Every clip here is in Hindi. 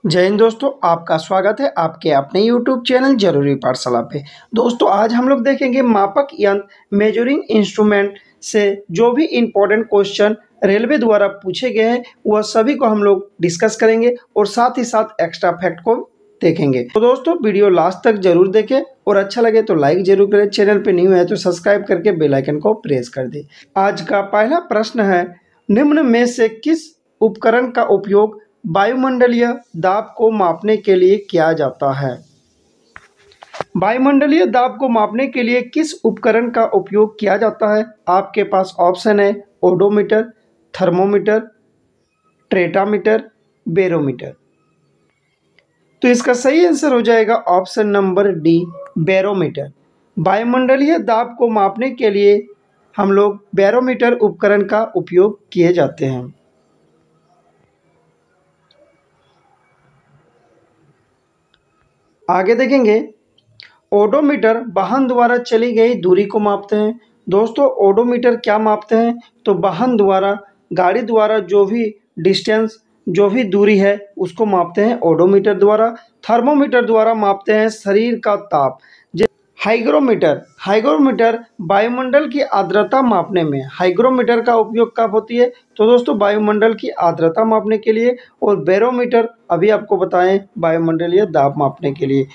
जय हिंद दोस्तों, आपका स्वागत है आपके अपने YouTube चैनल जरूरी पाठशाला पे। दोस्तों आज हम लोग देखेंगे मापक यंत्र मेजरिंग इंस्ट्रूमेंट से जो भी इम्पोर्टेंट क्वेश्चन रेलवे द्वारा पूछे गए हैं वह सभी को हम लोग डिस्कस करेंगे और साथ ही साथ एक्स्ट्रा फैक्ट को देखेंगे। तो दोस्तों वीडियो लास्ट तक जरूर देखें और अच्छा लगे तो लाइक जरूर करें। चैनल पे न्यू है तो सब्सक्राइब करके बेल आइकन को प्रेस कर दें। आज का पहला प्रश्न है, निम्न में से किस उपकरण का उपयोग वायुमंडलीय दाब को मापने के लिए किया जाता है? वायुमंडलीय दाब को मापने के लिए किस उपकरण का उपयोग किया जाता है? आपके पास ऑप्शन है ओडोमीटर, थर्मोमीटर, ट्रेटामीटर, बैरोमीटर। तो इसका सही आंसर हो जाएगा ऑप्शन नंबर डी, बैरोमीटर। वायुमंडलीय दाब को मापने के लिए हम लोग बैरोमीटर उपकरण का उपयोग किए जाते हैं। आगे देखेंगे, ओडोमीटर वाहन द्वारा चली गई दूरी को मापते हैं। दोस्तों ओडोमीटर क्या मापते हैं? तो वाहन द्वारा, गाड़ी द्वारा जो भी डिस्टेंस, जो भी दूरी है उसको मापते हैं ओडोमीटर द्वारा। थर्मोमीटर द्वारा मापते हैं शरीर का ताप। हाइग्रोमीटर वायुमंडल की आर्द्रता मापने में, हाइग्रोमीटर का उपयोग कब होती है? तो दोस्तों वायुमंडल की आर्द्रता मापने के लिए। और बैरोमीटर अभी आपको बताएं वायुमंडलीय दाब मापने के लिए।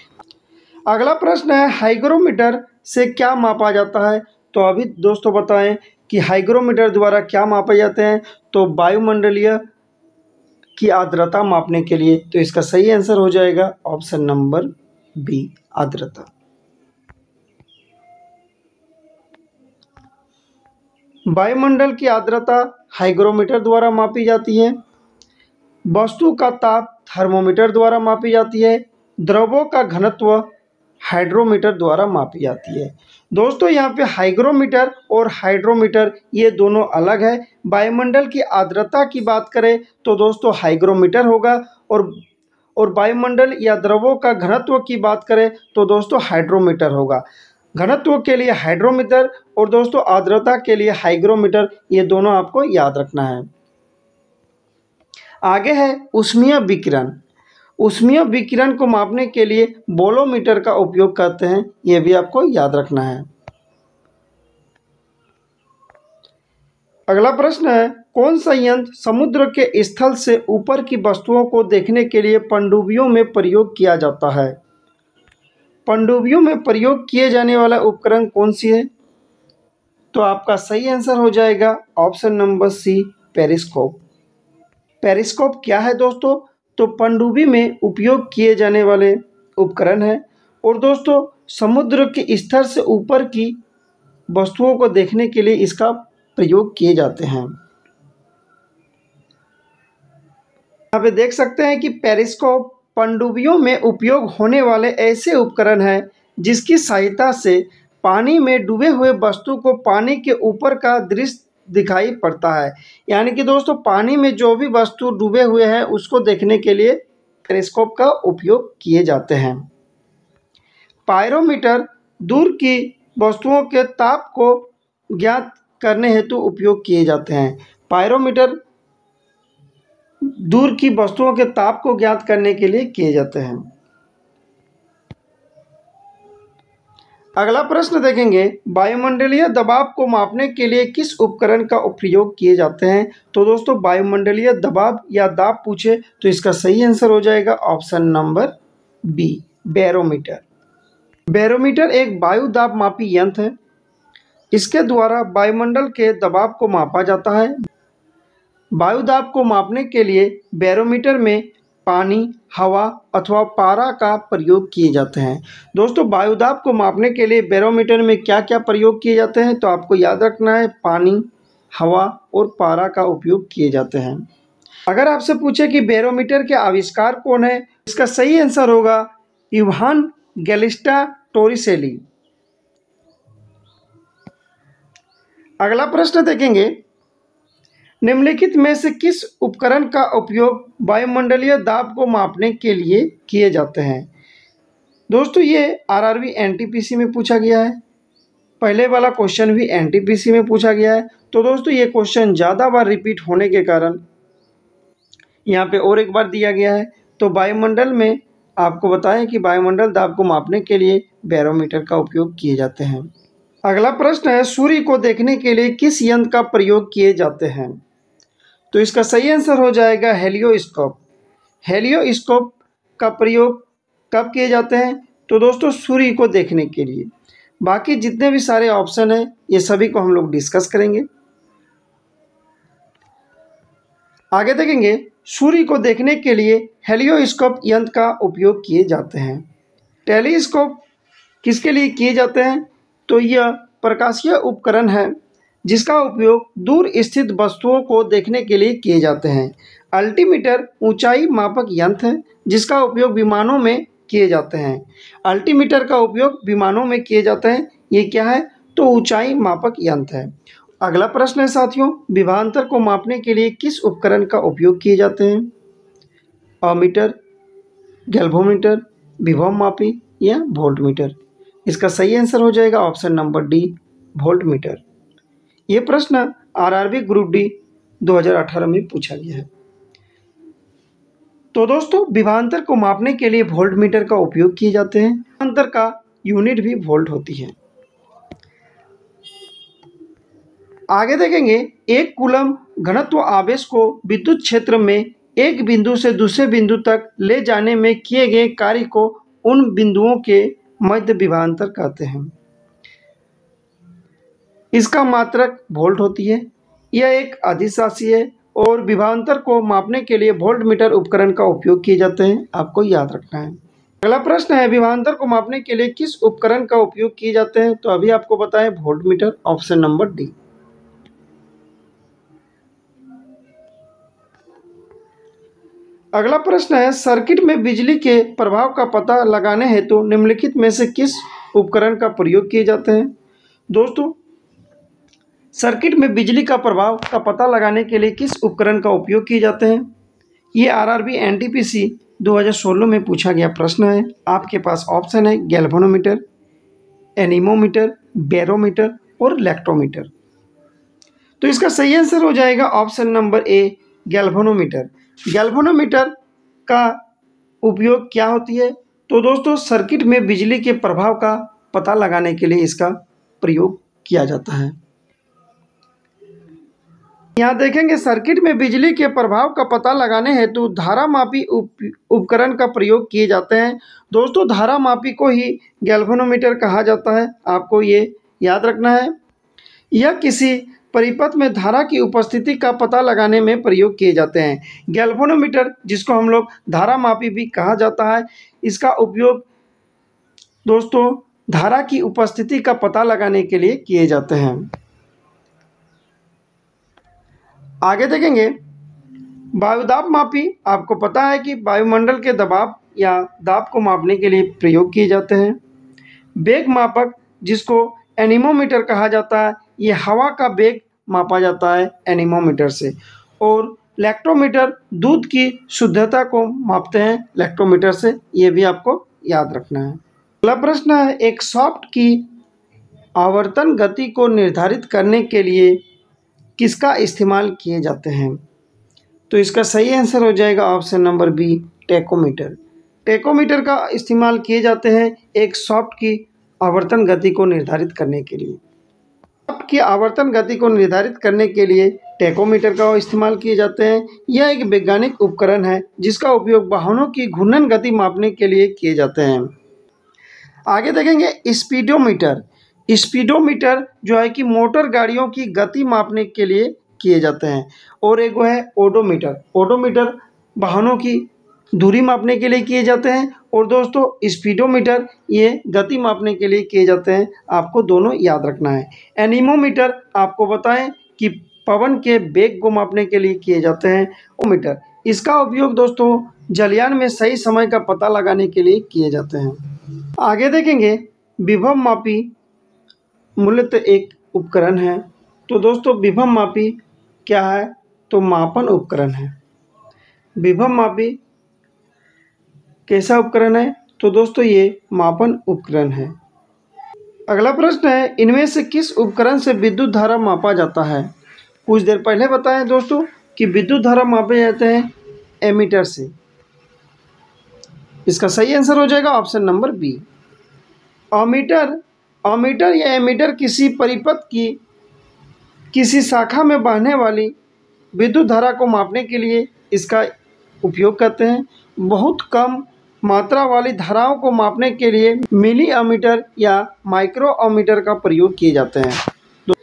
अगला प्रश्न है, हाइग्रोमीटर से क्या मापा जाता है? तो अभी दोस्तों बताएं कि हाइग्रोमीटर द्वारा क्या मापे जाते हैं? तो वायुमंडलीय की आर्द्रता मापने के लिए। तो इसका सही आंसर हो जाएगा ऑप्शन नंबर बी, आर्द्रता। वायुमंडल की आर्द्रता हाइग्रोमीटर द्वारा मापी जाती है। वस्तु का ताप थर्मोमीटर द्वारा मापी जाती है। द्रवों का घनत्व हाइड्रोमीटर द्वारा मापी जाती है। दोस्तों यहाँ पे हाइग्रोमीटर और हाइड्रोमीटर ये दोनों अलग है। वायुमंडल की आर्द्रता की बात करें तो दोस्तों हाइग्रोमीटर होगा, और वायुमंडल या द्रवों का घनत्व की बात करें तो दोस्तों हाइड्रोमीटर होगा। घनत्व के लिए हाइड्रोमीटर और दोस्तों आर्द्रता के लिए हाइग्रोमीटर, ये दोनों आपको याद रखना है। आगे है ऊष्मीय विकिरण। ऊष्मीय विकिरण को मापने के लिए बोलोमीटर का उपयोग करते हैं, यह भी आपको याद रखना है। अगला प्रश्न है, कौन सा यंत्र समुद्र के स्थल से ऊपर की वस्तुओं को देखने के लिए पनडुब्बियों में प्रयोग किया जाता है? पनडुब्बियों में प्रयोग किए जाने वाला उपकरण कौन सी है? तो आपका सही आंसर हो जाएगा option number C, periscope. Periscope क्या है दोस्तों? तो पनडुब्बी में उपयोग किए जाने वाले उपकरण है, और दोस्तों समुद्र के स्तर से ऊपर की वस्तुओं को देखने के लिए इसका प्रयोग किए जाते हैं। यहाँ पे देख सकते हैं कि पेरिस्कोप पनडुब्बियों में उपयोग होने वाले ऐसे उपकरण हैं जिसकी सहायता से पानी में डूबे हुए वस्तु को पानी के ऊपर का दृश्य दिखाई पड़ता है। यानी कि दोस्तों पानी में जो भी वस्तु डूबे हुए हैं उसको देखने के लिए पेरिस्कोप का उपयोग किए जाते हैं। पायरोमीटर दूर की वस्तुओं के ताप को ज्ञात करने हेतु उपयोग किए जाते हैं। पायरोमीटर दूर की वस्तुओं के ताप को ज्ञात करने के लिए किए जाते हैं। अगला प्रश्न देखेंगे, वायुमंडलीय दबाव को मापने के लिए किस उपकरण का प्रयोग किए जाते हैं? तो दोस्तों वायुमंडलीय दबाव या दाब पूछे तो इसका सही आंसर हो जाएगा option number B, barometer. Barometer एक वायु दाब मापी यंत्र है। इसके द्वारा वायुमंडल के दबाव को मापा जाता है। वायु दाब को मापने के लिए बैरोमीटर में पानी, हवा अथवा पारा का प्रयोग किए जाते हैं। दोस्तों वायु दाब को मापने के लिए बैरोमीटर में क्या क्या प्रयोग किए जाते हैं? तो आपको याद रखना है पानी, हवा और पारा का उपयोग किए जाते हैं। अगर आपसे पूछे कि बैरोमीटर के आविष्कार कौन है, इसका सही आंसर होगा योहान गैलिस्टा टोरिसेली। अगला प्रश्न देखेंगे, निम्नलिखित में से किस उपकरण का उपयोग वायुमंडलीय दाब को मापने के लिए किए जाते हैं? दोस्तों ये आरआरबी एनटीपीसी में पूछा गया है। पहले वाला क्वेश्चन भी एनटीपीसी में पूछा गया है। तो दोस्तों ये क्वेश्चन ज़्यादा बार रिपीट होने के कारण यहाँ पे और एक बार दिया गया है। तो वायुमंडल में आपको बताएं कि वायुमंडल दाब को मापने के लिए बैरोमीटर का उपयोग किए जाते हैं। अगला प्रश्न है, सूर्य को देखने के लिए किस यंत्र का प्रयोग किए जाते हैं? तो इसका सही आंसर हो जाएगा हेलियोस्कोप। हेलियोस्कोप का प्रयोग कब किए जाते हैं? तो दोस्तों सूर्य को देखने के लिए। बाकी जितने भी सारे ऑप्शन हैं ये सभी को हम लोग डिस्कस करेंगे। आगे देखेंगे, सूर्य को देखने के लिए हेलियोस्कोप यंत्र का उपयोग किए जाते हैं। टेलीस्कोप किसके लिए किए जाते हैं? तो यह प्रकाशीय उपकरण है जिसका उपयोग दूर स्थित वस्तुओं को देखने के लिए किए जाते हैं। अल्टीमीटर ऊंचाई मापक यंत्र है जिसका उपयोग विमानों में किए जाते हैं। अल्टीमीटर का उपयोग विमानों में किए जाते हैं। ये क्या है? तो ऊंचाई मापक यंत्र है। अगला प्रश्न है साथियों, विभवांतर को मापने के लिए किस उपकरण का उपयोग किए जाते हैं? अमीटर, गैल्वेनोमीटर, विभव मापी या वोल्टमीटर? इसका सही आंसर हो जाएगा ऑप्शन नंबर डी, वोल्टमीटर। ये प्रश्न आरआरबी ग्रुप डी 2018 में पूछा गया है। तो दोस्तों विभवांतर को मापने के लिए वोल्टमीटर का उपयोग किए जाते हैं। विभवांतर का यूनिट भी वोल्ट होती है। आगे देखेंगे, एक कूलम घनत्व आवेश को विद्युत क्षेत्र में एक बिंदु से दूसरे बिंदु तक ले जाने में किए गए कार्य को उन बिंदुओं के मध्य विभवांतर कहते हैं। इसका मात्रक वोल्ट होती है। यह एक अदिश राशि है और विभवांतर को मापने के लिए वोल्टमीटर उपकरण का उपयोग किए जाते हैं। आपको याद रखना है। अगला प्रश्न है, विभवांतर को मापने के लिए किस उपकरण का उपयोग किए जाते हैं? तो अभी आपको बताएं वोल्टमीटर, ऑप्शन नंबर डी। अगला प्रश्न है, सर्किट में बिजली के प्रभाव का पता लगाने हेतु निम्नलिखित में से किस उपकरण का प्रयोग किए जाते हैं? दोस्तों सर्किट में बिजली का प्रभाव का पता लगाने के लिए किस उपकरण का उपयोग किए जाते हैं? ये आरआरबी एनटीपीसी 2016 में पूछा गया प्रश्न है। आपके पास ऑप्शन है गैल्वेनोमीटर, एनीमोमीटर, बैरोमीटर और इलेक्ट्रोमीटर। तो इसका सही आंसर हो जाएगा option number A, galvanometer. Galvanometer का उपयोग क्या होती है? तो दोस्तों सर्किट में बिजली के प्रभाव का पता लगाने के लिए इसका प्रयोग किया जाता है। यहाँ देखेंगे, सर्किट में बिजली के प्रभाव का पता लगाने हेतु धारामापी उपकरण का प्रयोग किए जाते हैं। दोस्तों धारामापी को ही गैल्वेनोमीटर कहा जाता है। आपको ये याद रखना है। यह किसी परिपथ में धारा की उपस्थिति का पता लगाने में प्रयोग किए जाते हैं। गैल्वेनोमीटर, जिसको हम लोग धारामापी भी कहा जाता है, इसका उपयोग दोस्तों धारा की उपस्थिति का पता लगाने के लिए किए जाते हैं। आगे देखेंगे, वायुदाब मापी। आपको पता है कि वायुमंडल के दबाव या दाब को मापने के लिए प्रयोग किए जाते हैं। वेग मापक, जिसको एनीमोमीटर कहा जाता है, ये हवा का वेग मापा जाता है एनीमोमीटर से। और इलेक्ट्रोमीटर दूध की शुद्धता को मापते हैं इलेक्ट्रोमीटर से। ये भी आपको याद रखना है। अगला प्रश्न है, एक शाफ्ट की आवर्तन गति को निर्धारित करने के लिए किसका इस्तेमाल किए जाते हैं? तो इसका सही आंसर हो जाएगा option number B, tachometer. Tachometer का इस्तेमाल किए जाते हैं एक शाफ्ट की आवर्तन गति को निर्धारित करने के लिए। शाफ्ट की आवर्तन गति को निर्धारित करने के लिए टेकोमीटर का इस्तेमाल किए जाते हैं। यह एक वैज्ञानिक उपकरण है जिसका उपयोग वाहनों की घूर्णन गति मापने के लिए किए जाते हैं। आगे देखेंगे, स्पीडोमीटर। स्पीडोमीटर जो है कि मोटर गाड़ियों की गति मापने के लिए किए जाते हैं। और एक वो है ओडोमीटर। ओडोमीटर वाहनों की दूरी मापने के लिए किए जाते हैं। और दोस्तों स्पीडोमीटर ये गति मापने के लिए किए जाते हैं। आपको दोनों याद रखना है। एनीमोमीटर आपको बताएं कि पवन के वेग को मापने के लिए किए जाते हैं। ओमीटर, इसका उपयोग दोस्तों जलयान में सही समय का पता लगाने के लिए किए जाते हैं। आगे देखेंगे, विभव मापी मूलतः एक उपकरण है। तो दोस्तों विभव मापी क्या है? तो मापन उपकरण है। विभव मापी कैसा उपकरण है? तो दोस्तों ये मापन उपकरण है। अगला प्रश्न है, इनमें से किस उपकरण से विद्युत धारा मापा जाता है? कुछ देर पहले बताएं दोस्तों कि विद्युत धारा मापे जाते हैं एमीटर से। इसका सही आंसर हो जाएगा option number B. Ammeter, ammeter या एमीटर किसी परिपथ की किसी शाखा में बहने वाली विद्युत धारा को मापने के लिए इसका उपयोग करते हैं। बहुत कम मात्रा वाली धाराओं को मापने के लिए मिली अमीटर या माइक्रो अमीटर का प्रयोग किए जाते हैं। तो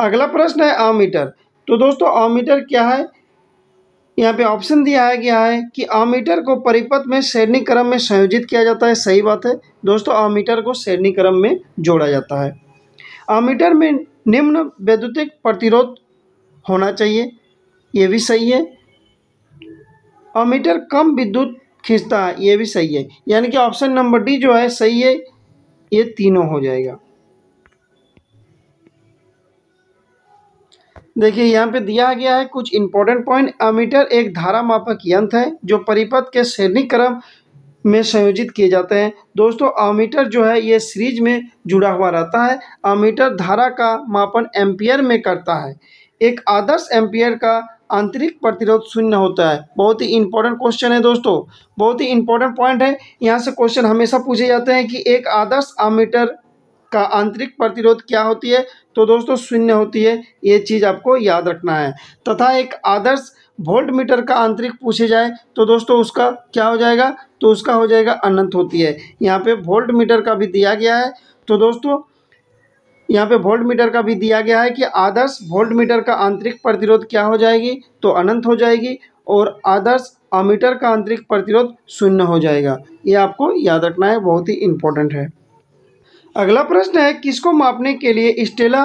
अगला प्रश्न है अमीटर। तो दोस्तों अमीटर क्या है, यहाँ पे ऑप्शन दिया है गया है कि अमीटर को परिपथ में श्रेणी क्रम में संयोजित किया जाता है। सही बात है दोस्तों, अमीटर को श्रेणी क्रम में जोड़ा जाता है। अमीटर में निम्न वैद्युतिक प्रतिरोध होना चाहिए, ये भी सही है। अमीटर कम विद्युत खींचता है, ये भी सही है। यानी कि ऑप्शन नंबर डी जो है सही है, ये तीनों हो जाएगा। देखिए यहाँ पे दिया गया है कुछ इंपॉर्टेंट पॉइंट। अमीटर एक धारा मापक यंत्र है जो परिपथ के श्रेणी क्रम में संयोजित किए जाते हैं। दोस्तों अमीटर जो है ये सीरीज में जुड़ा हुआ रहता है। अमीटर धारा का मापन एम्पियर में करता है। एक आदर्श एम्पियर का आंतरिक प्रतिरोध शून्य होता है। बहुत ही इंपॉर्टेंट क्वेश्चन है दोस्तों, बहुत ही इंपॉर्टेंट पॉइंट है। यहाँ से क्वेश्चन हमेशा पूछे जाते हैं कि एक आदर्श अमीटर का आंतरिक प्रतिरोध क्या होती है, तो दोस्तों शून्य होती है, ये चीज़ आपको याद रखना है। तथा एक आदर्श वोल्ट मीटर का आंतरिक पूछे जाए तो दोस्तों उसका क्या हो जाएगा, तो उसका हो जाएगा अनंत होती है। यहाँ पे वोल्ट मीटर का भी दिया गया है। तो दोस्तों यहाँ पे वोल्ट मीटर का भी दिया गया है कि आदर्श वोल्ट मीटर का आंतरिक प्रतिरोध क्या हो जाएगी, तो अनंत हो जाएगी, और आदर्श अमीटर का आंतरिक प्रतिरोध शून्य हो जाएगा। ये आपको याद रखना है, बहुत ही इंपॉर्टेंट है। अगला प्रश्न है किसको मापने के लिए स्टेला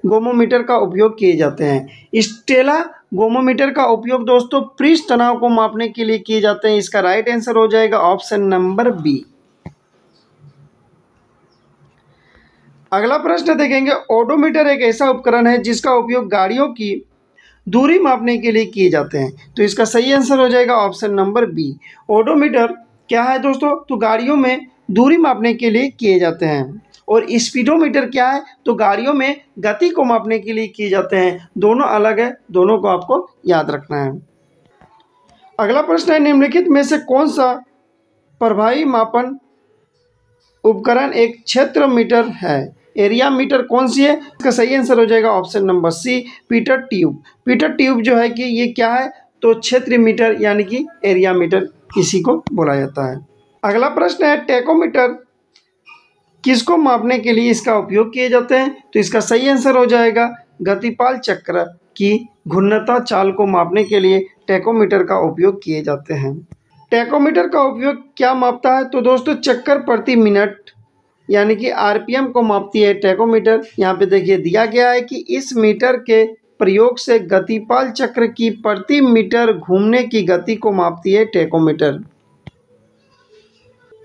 गोमोमीटर का उपयोग किए जाते हैं। स्टेला गोमोमीटर का उपयोग दोस्तों पृष्ठ तनाव को मापने के लिए किए जाते हैं। इसका राइट आंसर हो जाएगा ऑप्शन नंबर बी। अगला प्रश्न देखेंगे, ओडोमीटर एक ऐसा उपकरण है जिसका उपयोग गाड़ियों की दूरी मापने के लिए किए जाते हैं। तो इसका सही आंसर हो जाएगा ऑप्शन नंबर बी। ओडोमीटर क्या है दोस्तों, तो गाड़ियों में दूरी मापने के लिए किए जाते हैं। और स्पीडोमीटर क्या है, तो गाड़ियों में गति को मापने के लिए किए जाते हैं। दोनों अलग है, दोनों को आपको याद रखना है। अगला प्रश्न है, निम्नलिखित में से कौन सा प्रभावी मापन उपकरण एक क्षेत्र मीटर है। एरिया मीटर कौन सी है, इसका सही आंसर हो जाएगा option number C, pitot tube. Pitot tube जो है कि ये क्या है, तो क्षेत्र मीटर यानी कि एरिया मीटर इसी को बोला जाता है। अगला प्रश्न है, टेकोमीटर किसको मापने के लिए इसका उपयोग किए जाते हैं। तो इसका सही आंसर हो जाएगा गतिपाल चक्र की घूर्णता चाल को मापने के लिए टेकोमीटर का उपयोग किए जाते हैं। टेकोमीटर का उपयोग क्या मापता है, तो दोस्तों चक्कर प्रति मिनट यानी कि आरपीएम को मापती है टेकोमीटर। यहाँ पे देखिए दिया गया है कि इस मीटर के प्रयोग से गतिपाल चक्र की प्रति मीटर घूमने की गति को मापती है टेकोमीटर।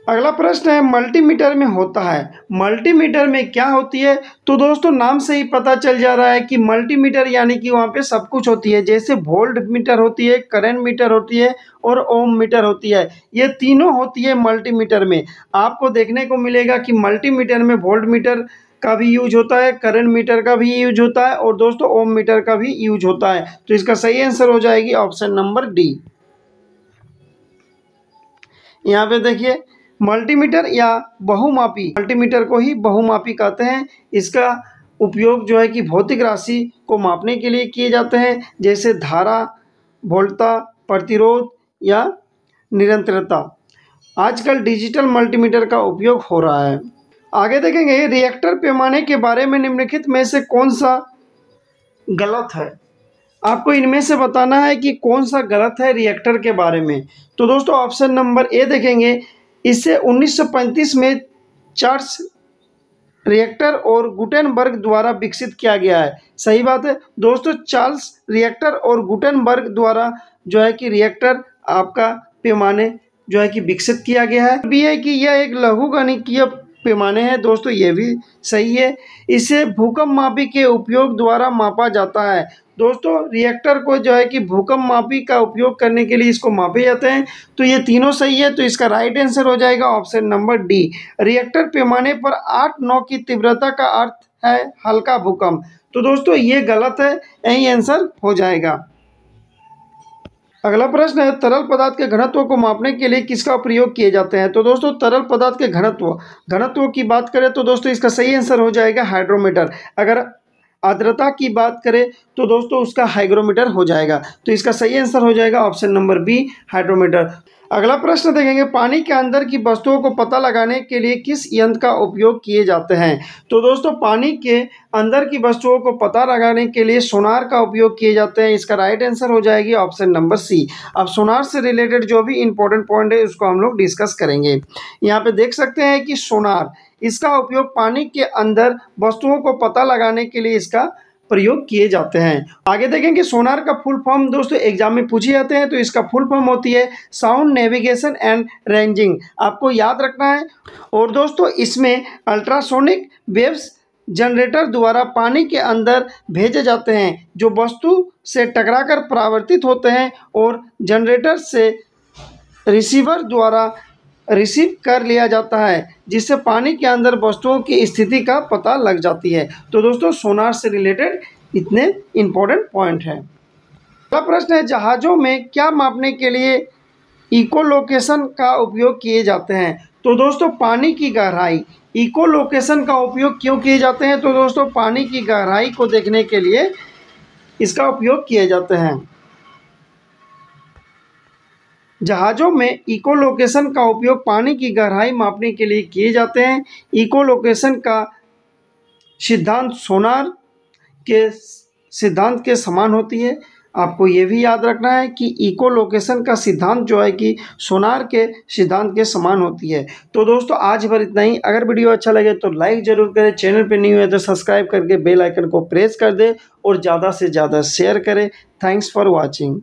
अगला प्रश्न है, मल्टीमीटर में होता है। मल्टीमीटर में क्या होती है, तो दोस्तों नाम से ही पता चल जा रहा है कि मल्टीमीटर यानी कि वहाँ पे सब कुछ होती है। जैसे वोल्ट मीटर होती है, करंट मीटर होती है और ओम मीटर होती है। ये तीनों होती है मल्टीमीटर में। आपको देखने को मिलेगा कि मल्टीमीटर में वोल्ट मीटर का भी यूज होता है, करंट मीटर का भी यूज होता है और दोस्तों ओम मीटर का भी यूज होता है। तो इसका सही आंसर हो जाएगी ऑप्शन नंबर डी। यहाँ पे देखिए मल्टीमीटर या बहुमापी, मल्टीमीटर को ही बहुमापी कहते हैं। इसका उपयोग जो है कि भौतिक राशि को मापने के लिए किए जाते हैं, जैसे धारा, वोल्टता, प्रतिरोध या निरंतरता। आजकल डिजिटल मल्टीमीटर का उपयोग हो रहा है। आगे देखेंगे, रिएक्टर पैमाने के बारे में निम्नलिखित में से कौन सा गलत है। आपको इनमें से बताना है कि कौन सा गलत है रिएक्टर के बारे में। तो दोस्तों ऑप्शन नंबर ए देखेंगे, इसे 1935 में चार्ल्स रिएक्टर और गुटेनबर्ग द्वारा विकसित किया गया है। सही बात है दोस्तों, चार्ल्स रिएक्टर और गुटेनबर्ग द्वारा जो है कि रिएक्टर आपका पैमाने जो है कि विकसित किया गया है। भी है कि यह एक लघुगणकीय पैमाने हैं दोस्तों, ये भी सही है। इसे भूकंप मापी के उपयोग द्वारा मापा जाता है। दोस्तों रिएक्टर को जो है कि भूकंप मापी का उपयोग करने के लिए इसको मापे जाते हैं। तो ये तीनों सही है, तो इसका राइट आंसर हो जाएगा ऑप्शन नंबर डी। रिएक्टर पैमाने पर 8-9 की तीव्रता का अर्थ है हल्का भूकंप। तो दोस्तों ये गलत है, यही आंसर हो जाएगा। अगला प्रश्न है, तरल पदार्थ के घनत्व को मापने के लिए किसका प्रयोग किए जाते हैं? तो दोस्तों तरल पदार्थ के घनत्व की बात करें तो दोस्तों इसका सही आंसर हो जाएगा हाइड्रोमीटर। अगर आर्द्रता की बात करें तो दोस्तों उसका हाइग्रोमीटर हो जाएगा। तो इसका सही आंसर हो जाएगा ऑप्शन नंबर बी, हाइड्रोमीटर। अगला प्रश्न देखेंगे, पानी के अंदर की वस्तुओं को पता लगाने के लिए किस यंत्र का उपयोग किए जाते हैं? तो दोस्तों पानी के अंदर की वस्तुओं को पता लगाने के लिए सोनार का उपयोग किए जाते हैं। इसका राइट आंसर हो जाएगी ऑप्शन नंबर सी। अब सोनार से रिलेटेड जो भी इंपॉर्टेंट पॉइंट है उसको हम लोग डिस्कस करेंगे। यहाँ पे देख सकते हैं कि सोनार, इसका उपयोग पानी के अंदर वस्तुओं को पता लगाने के लिए इसका प्रयोग किए जाते हैं। आगे देखेंगे सोनार का फुल फॉर्म दोस्तों एग्जाम में पूछे जाते हैं, तो इसका फुल फॉर्म होती है साउंड नेविगेशन एंड रेंजिंग, आपको याद रखना है। और दोस्तों इसमें अल्ट्रासोनिक वेव्स जनरेटर द्वारा पानी के अंदर भेजे जाते हैं, जो वस्तु से टकराकर परावर्तित होते हैं और जनरेटर से रिसीवर द्वारा रिसीव कर लिया जाता है, जिससे पानी के अंदर वस्तुओं की स्थिति का पता लग जाती है। तो दोस्तों सोनार से रिलेटेड इतने इंपॉर्टेंट पॉइंट हैं। अगला प्रश्न है, जहाज़ों में क्या मापने के लिए इकोलोकेशन का उपयोग किए जाते हैं? तो दोस्तों पानी की गहराई, इकोलोकेशन का उपयोग क्यों किए जाते हैं? तो दोस्तों पानी की गहराई को देखने के लिए इसका उपयोग किए जाते हैं। जहाज़ों में इकोलोकेशन का उपयोग पानी की गहराई मापने के लिए किए जाते हैं। इकोलोकेशन का सिद्धांत सोनार के सिद्धांत के समान होती है। आपको ये भी याद रखना है कि इकोलोकेशन का सिद्धांत जो है कि सोनार के सिद्धांत के समान होती है। तो दोस्तों आज भर इतना ही। अगर वीडियो अच्छा लगे तो लाइक ज़रूर करें, चैनल पे न्यू है तो सब्सक्राइब करके बेल आइकन को प्रेस कर दें और ज़्यादा से ज़्यादा शेयर करें। Thanks for watching.